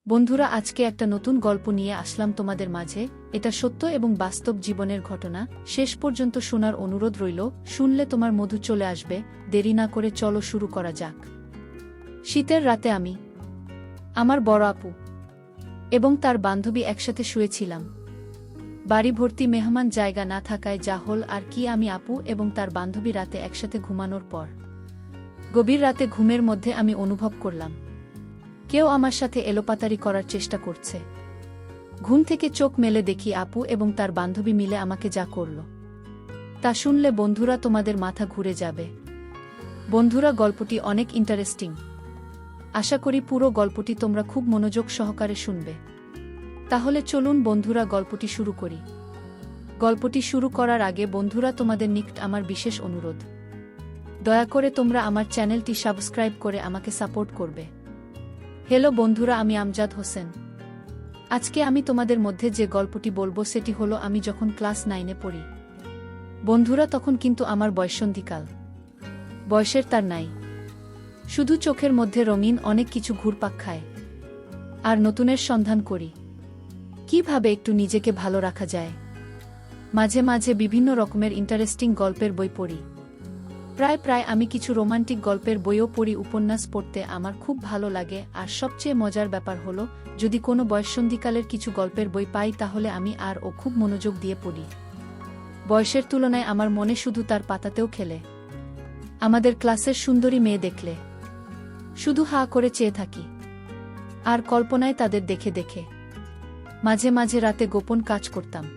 বন্ধুরা, আজকে একটা নতুন গল্প নিয়ে আসলাম তোমাদের মাঝে। এটা সত্য এবং বাস্তব জীবনের ঘটনা। শেষ পর্যন্ত শোনার অনুরোধ রইল। শুনলে তোমার মধু চলে আসবে। দেরি না করে চলো শুরু করা যাক। শীতের রাতে আমি, আমার বড় আপু এবং তার বান্ধবী একসাথে শুয়েছিলাম। বাড়ি ভর্তি মেহমান, জায়গা না থাকায় যা হল আর কি। আমি, আপু এবং তার বান্ধবী রাতে একসাথে ঘুমানোর পর গভীর রাতে ঘুমের মধ্যে আমি অনুভব করলাম কেউ আমার সাথে এলোপাতাড়ি করার চেষ্টা করছে। ঘুম থেকে চোখ মেলে দেখি আপু এবং তার বান্ধবী মিলে আমাকে যা করল তা শুনলে বন্ধুরা তোমাদের মাথা ঘুরে যাবে। বন্ধুরা, গল্পটি অনেক ইন্টারেস্টিং। আশা করি পুরো গল্পটি তোমরা খুব মনোযোগ সহকারে শুনবে। তাহলে চলুন বন্ধুরা, গল্পটি শুরু করি। গল্পটি শুরু করার আগে বন্ধুরা, তোমাদের নিকট আমার বিশেষ অনুরোধ, দয়া করে তোমরা আমার চ্যানেলটি সাবস্ক্রাইব করে আমাকে সাপোর্ট করবে। হ্যালো বন্ধুরা, আমি আমজাদ হোসেন। আজকে আমি তোমাদের মধ্যে যে গল্পটি বলবো সেটি হলো আমি যখন ক্লাস 9-এ পড়ি। বন্ধুরা, তখন কিন্তু আমার বয়ঃসন্ধিকাল। বয়সের তার নাই, শুধু চোখের মধ্যে রঙিন অনেক কিছু ঘুরপাক খায়। আর নতুনের সন্ধান করি, কিভাবে একটু নিজেকে ভালো রাখা যায়। মাঝে মাঝে বিভিন্ন রকমের ইন্টারেস্টিং গল্পের বই পড়ি। প্রায় আমি কিছু রোমান্টিক গল্পের বইও পড়ি। উপন্যাস পড়তে আমার খুব ভালো লাগে। আর সবচেয়ে মজার ব্যাপার হলো, যদি কোনো বয়ঃসন্ধিকালের কিছু গল্পের বই পাই তাহলে আমি খুব মনোযোগ দিয়ে পড়ি। বয়সের তুলনায় আমার মনে শুধু তার পাতাতেও খেলে। আমাদের ক্লাসের সুন্দরী মেয়ে দেখলে শুধু হা করে চেয়ে থাকি, আর কল্পনায় তাদের দেখে দেখে মাঝে মাঝে রাতে গোপন কাজ করতাম।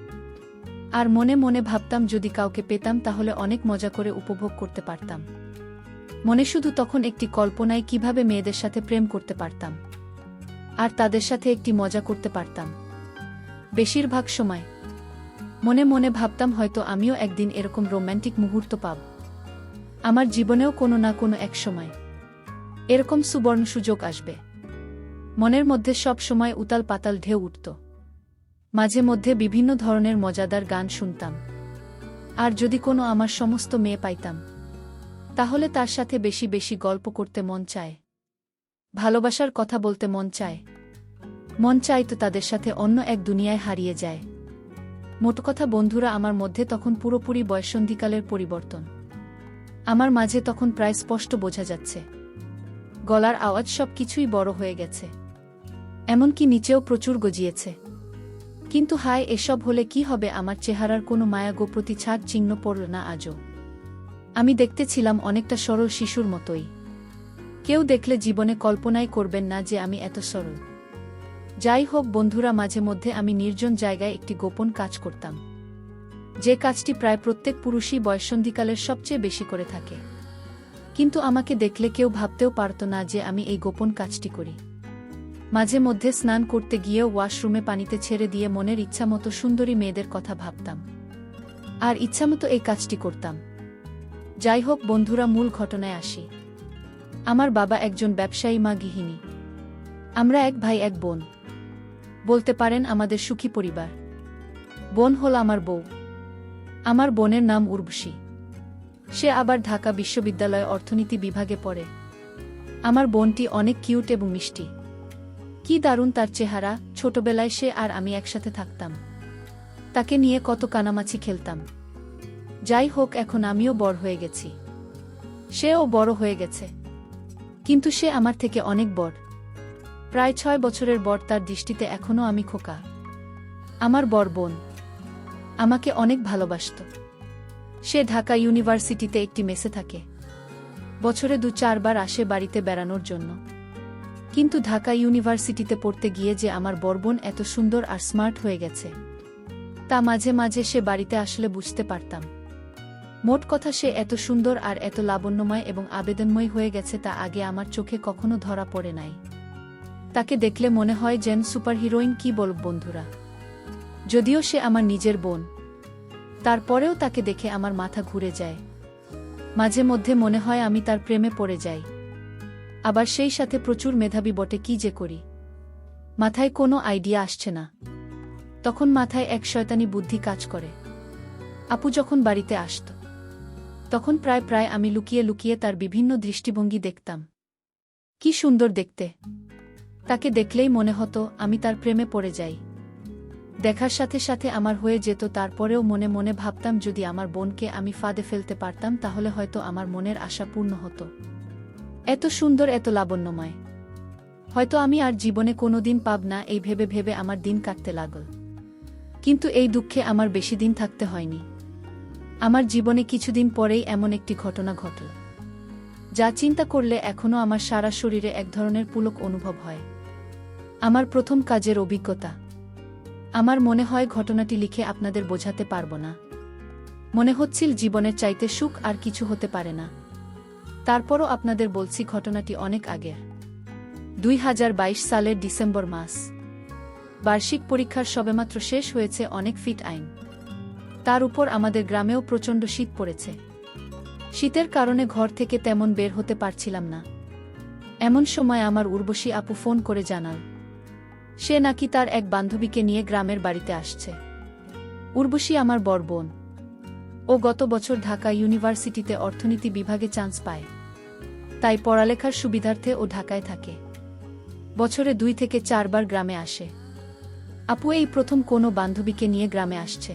আর মনে মনে ভাবতাম যদি কাউকে পেতাম তাহলে অনেক মজা করে উপভোগ করতে পারতাম। মনে শুধু তখন একটি কল্পনায় কিভাবে মেয়েদের সাথে প্রেম করতে পারতাম আর তাদের সাথে একটি মজা করতে পারতাম। বেশিরভাগ সময় মনে মনে ভাবতাম হয়তো আমিও একদিন এরকম রোম্যান্টিক মুহূর্ত পাব। আমার জীবনেও কোনো না কোনো এক সময় এরকম সুবর্ণ সুযোগ আসবে। মনের মধ্যে সব সময় উতাল পাতাল ঢেউ উঠত। মাঝে মধ্যে বিভিন্ন ধরনের মজাদার গান শুনতাম। আর যদি কোনো আমার সমস্ত মেয়ে পাইতাম তাহলে তার সাথে বেশি বেশি গল্প করতে মন চায়, ভালোবাসার কথা বলতে মন চায় তো তাদের সাথে অন্য এক দুনিয়ায় হারিয়ে যায়। মোট কথা বন্ধুরা, আমার মধ্যে তখন পুরোপুরি বয়ঃসন্ধিকালের পরিবর্তন। আমার মাঝে তখন প্রায় স্পষ্ট বোঝা যাচ্ছে গলার আওয়াজ, সব কিছুই বড় হয়ে গেছে, এমনকি নিচেও প্রচুর গজিয়েছে। কিন্তু হায়, এসব হলে কি হবে? আমার চেহারার কোনো মায়া গো প্রতিছাড় চিহ্ন পড়ল না আজও। আমি দেখতে ছিলাম অনেকটা সরল শিশুর মতোই। কেউ দেখলে জীবনে কল্পনাই করবেন না যে আমি এত সরল। যাই হোক বন্ধুরা, মাঝে মধ্যে আমি নির্জন জায়গায় একটি গোপন কাজ করতাম, যে কাজটি প্রায় প্রত্যেক পুরুষই বয়ঃসন্ধিকালের সবচেয়ে বেশি করে থাকে। কিন্তু আমাকে দেখলে কেউ ভাবতেও পারত না যে আমি এই গোপন কাজটি করি। মাঝে মধ্যে স্নান করতে গিয়েও ওয়াশরুমে পানিতে ছেড়ে দিয়ে মনের ইচ্ছামতো সুন্দরী মেয়েদের কথা ভাবতাম আর ইচ্ছামতো এই কাজটি করতাম। যাই হোক বন্ধুরা, মূল ঘটনায় আসি। আমার বাবা একজন ব্যবসায়ী, মা গৃহিণী। আমরা এক ভাই এক বোন। বলতে পারেন আমাদের সুখী পরিবার। বোন হল আমার বউ। আমার বোনের নাম উর্বশী। সে আবার ঢাকা বিশ্ববিদ্যালয়ে অর্থনীতি বিভাগে পড়ে। আমার বোনটি অনেক কিউট এবং মিষ্টি। কি দারুণ তার চেহারা! ছোটবেলায় সে আর আমি একসাথে থাকতাম। তাকে নিয়ে কত কানামাছি খেলতাম। যাই হোক, এখন আমিও বড় হয়ে গেছি, সেও বড় হয়ে গেছে। কিন্তু সে আমার থেকে অনেক বড়, প্রায় 6 বছরের বড়। তার দৃষ্টিতে এখনও আমি খোকা। আমার বড় বোন আমাকে অনেক ভালোবাসত। সে ঢাকা ইউনিভার্সিটিতে একটি মেসে থাকে। বছরে 2-4 বার আসে বাড়িতে বেড়ানোর জন্য। কিন্তু ঢাকা ইউনিভার্সিটিতে পড়তে গিয়ে যে আমার বড় বোন এত সুন্দর আর স্মার্ট হয়ে গেছে তা মাঝে মাঝে সে বাড়িতে আসলে বুঝতে পারতাম। মোট কথা, সে এত সুন্দর আর এত লাবণ্যময় এবং আবেদনময় হয়ে গেছে তা আগে আমার চোখে কখনো ধরা পড়ে নাই। তাকে দেখলে মনে হয় যেন সুপার হিরোইন। কি বলব বন্ধুরা, যদিও সে আমার নিজের বোন, তারপরেও তাকে দেখে আমার মাথা ঘুরে যায়। মাঝে মধ্যে মনে হয় আমি তার প্রেমে পড়ে যাই। আবার সেই সাথে প্রচুর মেধাবী বটে। কি যে করি, মাথায় কোনো আইডিয়া আসছে না। তখন মাথায় এক শয়তানি বুদ্ধি কাজ করে। আপু যখন বাড়িতে আসত তখন প্রায় আমি লুকিয়ে লুকিয়ে তার বিভিন্ন দৃষ্টিভঙ্গি দেখতাম। কি সুন্দর দেখতে! তাকে দেখলেই মনে হতো আমি তার প্রেমে পড়ে যাই। দেখার সাথে সাথে আমার হয়ে যেত, তারপরেও মনে মনে ভাবতাম যদি আমার বোনকে আমি ফাঁদে ফেলতে পারতাম তাহলে হয়তো আমার মনের আশা পূর্ণ হতো। এত সুন্দর, এত লাবণ্যময়, হয়তো আমি আর জীবনে কোনোদিন পাব না, এই ভেবে ভেবে আমার দিন কাটতে লাগল। কিন্তু এই দুঃখে আমার বেশি দিন থাকতে হয়নি। আমার জীবনে কিছুদিন পরেই এমন একটি ঘটনা ঘটল যা চিন্তা করলে এখনও আমার সারা শরীরে এক ধরনের পুলক অনুভব হয়। আমার প্রথম কাজের অভিজ্ঞতা। আমার মনে হয় ঘটনাটি লিখে আপনাদের বোঝাতে পারব না। মনে হচ্ছিল জীবনের চাইতে সুখ আর কিছু হতে পারে না। তারপরও আপনাদের বলছি ঘটনাটি অনেক আগের। 2022 সালের ডিসেম্বর মাস। বার্ষিক পরীক্ষার সবেমাত্র শেষ হয়েছে, অনেক ফিট আইন। তার উপর আমাদের গ্রামেও প্রচণ্ড শীত পড়েছে। শীতের কারণে ঘর থেকে তেমন বের হতে পারছিলাম না। এমন সময় আমার উর্বশী আপু ফোন করে জানাল সে নাকি তার এক বান্ধবীকে নিয়ে গ্রামের বাড়িতে আসছে। উর্বশী আমার বড় বোন। ও গত বছর ঢাকা ইউনিভার্সিটিতে অর্থনীতি বিভাগে চান্স পায়, তাই পড়ালেখার সুবিধার্থে ও ঢাকায় থাকে। বছরে 2 থেকে 4 বার গ্রামে আসে। আপু এই প্রথম কোনো বান্ধবীকে নিয়ে গ্রামে আসছে,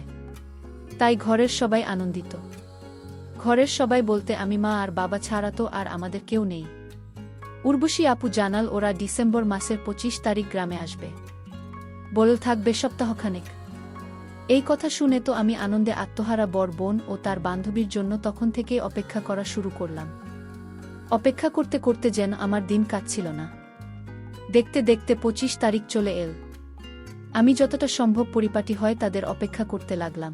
তাই ঘরের সবাই আনন্দিত। ঘরের সবাই বলতে আমি, মা আর বাবা ছাড়া তো আর আমাদের কেউ নেই। উর্বশী আপু জানাল ওরা ডিসেম্বর মাসের 25 তারিখ গ্রামে আসবে, বল থাকবে সপ্তাহখানেক। এই কথা শুনে তো আমি আনন্দে আত্মহারা বড় বোন ও তার বান্ধবীর জন্য তখন থেকেই অপেক্ষা করা শুরু করলাম। অপেক্ষা করতে করতে যেন আমার দিন কাটছিল না। দেখতে দেখতে 25 তারিখ চলে এল। আমি যতটা সম্ভব পরিপাটি হয় তাদের অপেক্ষা করতে লাগলাম।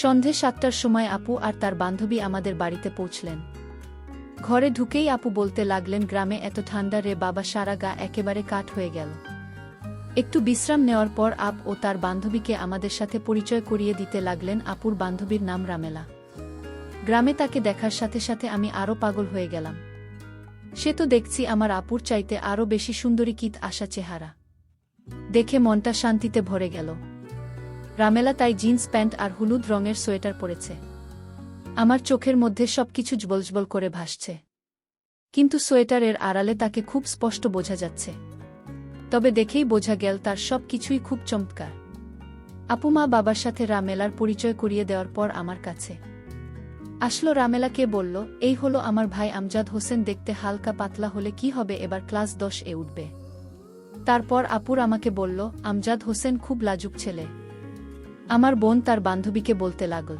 সন্ধে 7টার সময় আপু আর তার বান্ধবী আমাদের বাড়িতে পৌঁছলেন। ঘরে ঢুকেই আপু বলতে লাগলেন, গ্রামে এত ঠান্ডা রে বাবা, সারা গা একেবারে কাঠ হয়ে গেল। একটু বিশ্রাম নেওয়ার পর আপ ও তার বান্ধবীকে আমাদের সাথে পরিচয় করিয়ে দিতে লাগলেন। আপুর বান্ধবীর নাম রামেলা। গ্রামে তাকে দেখার সাথে সাথে আমি আরও পাগল হয়ে গেলাম। সে তো দেখছি আমার আপুর চাইতে আরও বেশি সুন্দরী, কিত আশা চেহারা। দেখে মনটা শান্তিতে ভরে গেল। রামেলা তাই জিন্স প্যান্ট আর হলুদ রঙের সোয়েটার পরেছে। আমার চোখের মধ্যে সবকিছু জ্বলজ্বল করে ভাসছে, কিন্তু সোয়েটারের আড়ালে তাকে খুব স্পষ্ট বোঝা যাচ্ছে। তবে দেখেই বোঝা গেল তার সব কিছুই খুব চমৎকার। আপু মা বাবার সাথে রামেলার পরিচয় করিয়ে দেওয়ার পর আমার কাছে আসলো। রামেলাকে বলল, এই হলো আমার ভাই আমজাদ হোসেন, দেখতে হালকা পাতলা হলে কি হবে, এবার ক্লাস 10 এ উঠবে। তারপর আপুর আমাকে বলল, আমজাদ হোসেন খুব লাজুক ছেলে। আমার বোন তার বান্ধবীকে বলতে লাগল,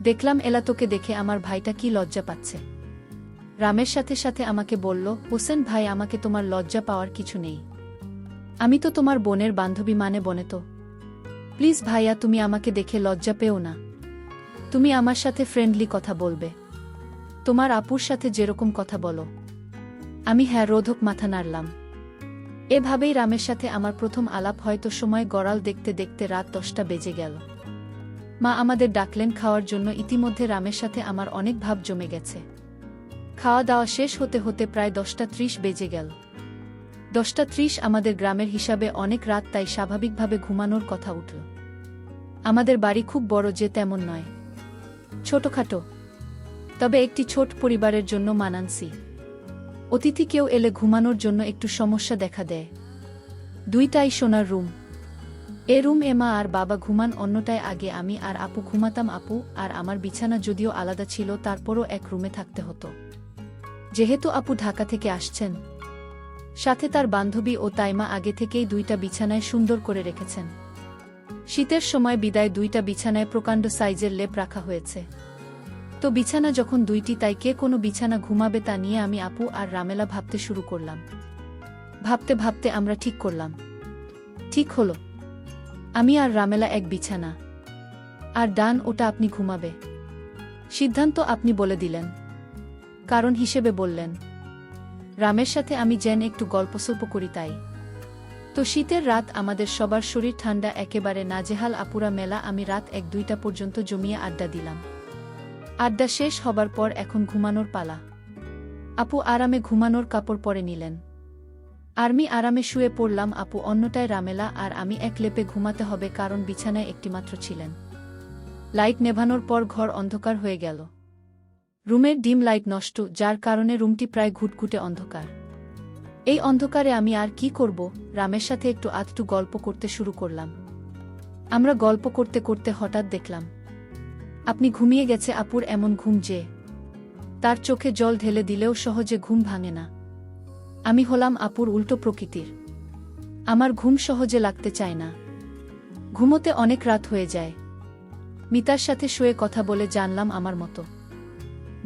দেখলাম এলা তোকে দেখে আমার ভাইটা কি লজ্জা পাচ্ছে। রামের সাথে সাথে আমাকে বলল, হোসেন ভাই, আমাকে তোমার লজ্জা পাওয়ার কিছু নেই। আমি তো তোমার বোনের বান্ধবী, মানে বনে তো। প্লিজ ভাইয়া, তুমি আমাকে দেখে লজ্জা পেও না। তুমি আমার সাথে ফ্রেন্ডলি কথা বলবে, তোমার আপুর সাথে যেরকম কথা বলো। আমি হ্যাঁ রোধক মাথা নাড়লাম। এভাবেই রামের সাথে আমার প্রথম আলাপ। হয়তো সময় গড়াল দেখতে দেখতে রাত 10টা বেজে গেল। মা আমাদের ডাকলেন খাওয়ার জন্য। ইতিমধ্যে রামের সাথে আমার অনেক ভাব জমে গেছে। খাওয়া দাওয়া শেষ হতে হতে প্রায় 10টা 30 বেজে গেল। 10টা 30 আমাদের গ্রামের হিসাবে অনেক রাত, তাই স্বাভাবিকভাবে ঘুমানোর কথা উঠল। আমাদের বাড়ি খুব বড় যে তেমন নয়, ছোটখাটো, তবে একটি ছোট পরিবারের জন্য মানানসই। অতিথি কেউ এলে ঘুমানোর জন্য একটু সমস্যা দেখা দেয়। 2টাই সোনার রুম। এ রুম এ মা আর বাবা ঘুমান, অন্যটায় আগে আমি আর আপু ঘুমাতাম। আপু আর আমার বিছানা যদিও আলাদা ছিল, তারপরও এক রুমে থাকতে হতো, যেহেতু আপু ঢাকা থেকে আসছেন। সাথে তার বান্ধবী ও তাইমা আগে থেকেই 2টা বিছানায় সুন্দর করে রেখেছেন। শীতের সময় বিদায় 2টা বিছানায় প্রকাণ্ড সাইজের লেপ রাখা হয়েছে। তো বিছানা যখন 2টি, তাই কে কোনো বিছানা ঘুমাবে তা নিয়ে আমি, আপু আর রামেলা ভাবতে শুরু করলাম। ভাবতে ভাবতে আমরা ঠিক করলাম, ঠিক হলো, আমি আর রামেলা এক বিছানা, আর ডান ওটা আপনি ঘুমাবে। সিদ্ধান্ত আপনি বলে দিলেন, কারণ হিসেবে বললেন। রামের সাথে আমি যেন একটু গল্পসল্প করি তাই। তো শীতের রাত, আমাদের সবার শরীর ঠান্ডা, একেবারে নাজেহাল। আপুরা মেলা আমি রাত 1-2টা পর্যন্ত জমিয়ে আড্ডা দিলাম। আড্ডা শেষ হবার পর এখন ঘুমানোর পালা। আপু আরামে ঘুমানোর কাপড় পরে নিলেন। আমি আরামে শুয়ে পড়লাম। আপু অন্যটায়, রামেলা আর আমি এক লেপে ঘুমাতে হবে, কারণ বিছানায় একটিমাত্র ছিলেন। লাইট নেভানোর পর ঘর অন্ধকার হয়ে গেল। রুমের ডিম লাইট নষ্ট, যার কারণে রুমটি প্রায় ঘুটঘুটে অন্ধকার। এই অন্ধকারে আমি আর কি করব, রামের সাথে একটু আধটু গল্প করতে শুরু করলাম। আমরা গল্প করতে করতে হঠাৎ দেখলাম আপনি ঘুমিয়ে গেছে। আপুর এমন ঘুম যে তার চোখে জল ঢেলে দিলেও সহজে ঘুম ভাঙে না। আমি হলাম আপুর উল্টো প্রকৃতির। আমার ঘুম সহজে লাগতে চায় না। ঘুমোতে অনেক রাত হয়ে যায়। মিতার সাথে শুয়ে কথা বলে জানলাম আমার মতো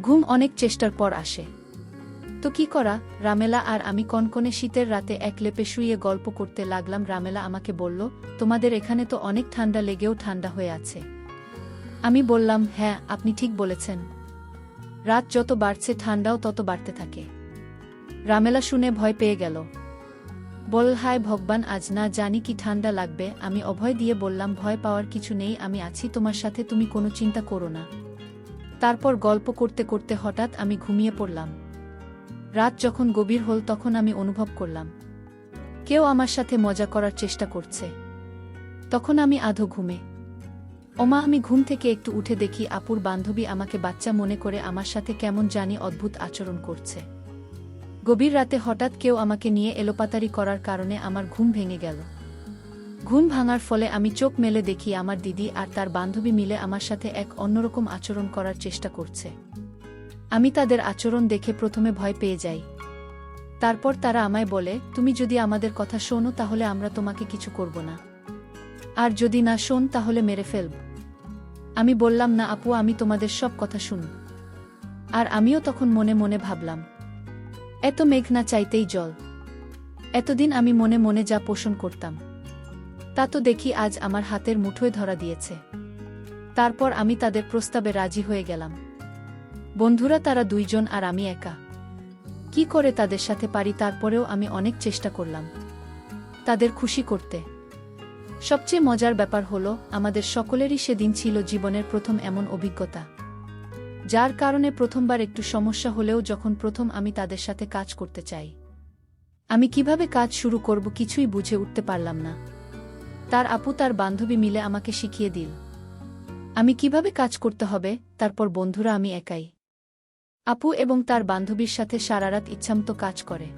ঘুম অনেক চেষ্টার পর আসে। তো কি করা, রামেলা আর আমি কনকনে শীতের রাতে এক লেপে শুয়ে গল্প করতে লাগলাম। রামেলা আমাকে বলল, তোমাদের এখানে তো অনেক ঠান্ডা লেগেও ঠান্ডা হয়ে আছে। আমি বললাম, হ্যাঁ আপনি ঠিক বলেছেন, রাত যত বাড়ছে ঠান্ডাও তত বাড়তে থাকে। রামেলা শুনে ভয় পেয়ে গেল। বল, হায় ভগবান, আজ না জানি কি ঠান্ডা লাগবে। আমি অভয় দিয়ে বললাম, ভয় পাওয়ার কিছু নেই, আমি আছি তোমার সাথে, তুমি কোনো চিন্তা করো না। তারপর গল্প করতে করতে হঠাৎ আমি ঘুমিয়ে পড়লাম। রাত যখন গভীর হল তখন আমি অনুভব করলাম কেউ আমার সাথে মজা করার চেষ্টা করছে। তখন আমি আধো ঘুমে। ওমা, আমি ঘুম থেকে একটু উঠে দেখি আপুর বান্ধবী আমাকে বাচ্চা মনে করে আমার সাথে কেমন জানি অদ্ভুত আচরণ করছে। গভীর রাতে হঠাৎ কেউ আমাকে নিয়ে এলোপাতারি করার কারণে আমার ঘুম ভেঙে গেল। ঘুম ভাঙার ফলে আমি চোখ মেলে দেখি আমার দিদি আর তার বান্ধবী মিলে আমার সাথে এক অন্যরকম আচরণ করার চেষ্টা করছে। আমি তাদের আচরণ দেখে প্রথমে ভয় পেয়ে যাই। তারপর তারা আমায় বলে, তুমি যদি আমাদের কথা শোনো তাহলে আমরা তোমাকে কিছু করব না, আর যদি না শোন তাহলে মেরে ফেলব। আমি বললাম, না আপু, আমি তোমাদের সব কথা শুন। আর আমিও তখন মনে মনে ভাবলাম, এত মেঘ না চাইতেই জল। এতদিন আমি মনে মনে যা পোষণ করতাম তা তো দেখি আজ আমার হাতের মুঠোয় ধরা দিয়েছে। তারপর আমি তাদের প্রস্তাবে রাজি হয়ে গেলাম। বন্ধুরা তারা দুইজন আর আমি একা। কি করে তাদের সাথে পারি, তারপরেও আমি অনেক চেষ্টা করলাম তাদের খুশি করতে। সবচেয়ে মজার ব্যাপার হলো, আমাদের সকলেরই সেদিন ছিল জীবনের প্রথম এমন অভিজ্ঞতা, যার কারণে প্রথমবার একটু সমস্যা হলেও যখন প্রথম আমি তাদের সাথে কাজ করতে চাই, আমি কিভাবে কাজ শুরু করব কিছুই বুঝে উঠতে পারলাম না। তার আপু তার বান্ধবী মিলে আমাকে শিখিয়ে দিল আমি কিভাবে কাজ করতে হবে। তারপর বন্ধুরা আমি একাই আপু এবং তার বান্ধবীর সাথে সারারাত ইচ্ছামতো কাজ করে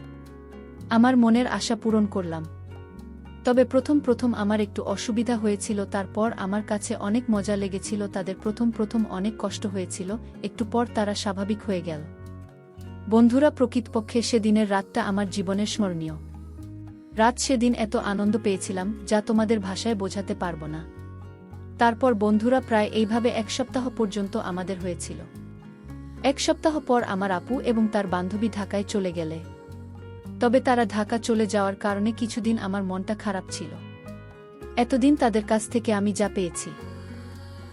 আমার মনের আশা পূরণ করলাম। তবে প্রথম প্রথম আমার একটু অসুবিধা হয়েছিল, তারপর আমার কাছে অনেক মজা লেগেছিল। তাদের প্রথম প্রথম অনেক কষ্ট হয়েছিল, একটু পর তারা স্বাভাবিক হয়ে গেল। বন্ধুরা, প্রকৃতপক্ষে সেদিনের রাতটা আমার জীবনের স্মরণীয় রাত। সেদিন এত আনন্দ পেয়েছিলাম যা তোমাদের ভাষায় বোঝাতে পারবো না। তারপর বন্ধুরা প্রায় এইভাবে এক সপ্তাহ পর্যন্ত আমাদের হয়েছিল। এক সপ্তাহ পর আমার আপু এবং তার বান্ধবী ঢাকায় চলে গেলে। তবে তারা ঢাকা চলে যাওয়ার কারণে কিছুদিন আমার মনটা খারাপ ছিল। এতদিন তাদের কাছ থেকে আমি যা পেয়েছি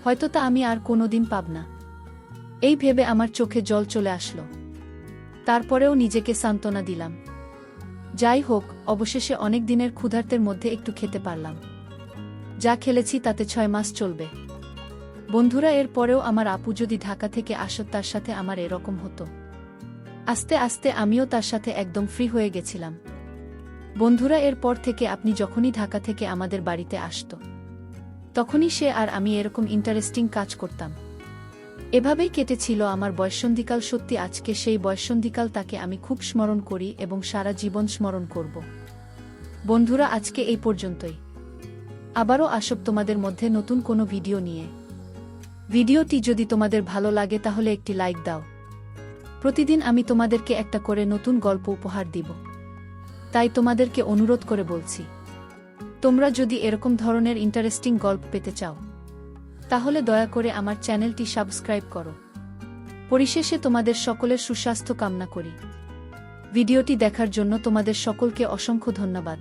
হয়তো তা আমি আর কোনোদিন পাব না, এই ভেবে আমার চোখে জল চলে আসলো। তারপরেও নিজেকে সান্ত্বনা দিলাম, যাই হোক, অবশেষে অনেক দিনের ক্ষুধার্তের মধ্যে একটু খেতে পারলাম। যা খেলেছি তাতে 6 মাস চলবে। বন্ধুরা, এর পরেও আমার আপু যদি ঢাকা থেকে আসত তার সাথে আমার এরকম হতো। আস্তে আস্তে আমিও তার সাথে একদম ফ্রি হয়ে গেছিলাম। বন্ধুরা, এর পর থেকে আপনি যখনই ঢাকা থেকে আমাদের বাড়িতে আসত তখনই সে আর আমি এরকম ইন্টারেস্টিং কাজ করতাম। এভাবেই কেটেছিল আমার বয়ঃসন্ধিকাল। সত্যি আজকে সেই বয়ঃসন্ধিকাল, তাকে আমি খুব স্মরণ করি এবং সারা জীবন স্মরণ করব। বন্ধুরা, আজকে এই পর্যন্তই। আবারও আসব তোমাদের মধ্যে নতুন কোনো ভিডিও নিয়ে। ভিডিওটি যদি তোমাদের ভালো লাগে তাহলে একটি লাইক দাও। প্রতিদিন আমি তোমাদেরকে একটা করে নতুন গল্প উপহার দিব, তাই তোমাদেরকে অনুরোধ করে বলছি, তোমরা যদি এরকম ধরনের ইন্টারেস্টিং গল্প পেতে চাও তাহলে দয়া করে আমার চ্যানেলটি সাবস্ক্রাইব করো। পরিশেষে তোমাদের সকলের সুস্বাস্থ্য কামনা করি। ভিডিওটি দেখার জন্য তোমাদের সকলকে অসংখ্য ধন্যবাদ।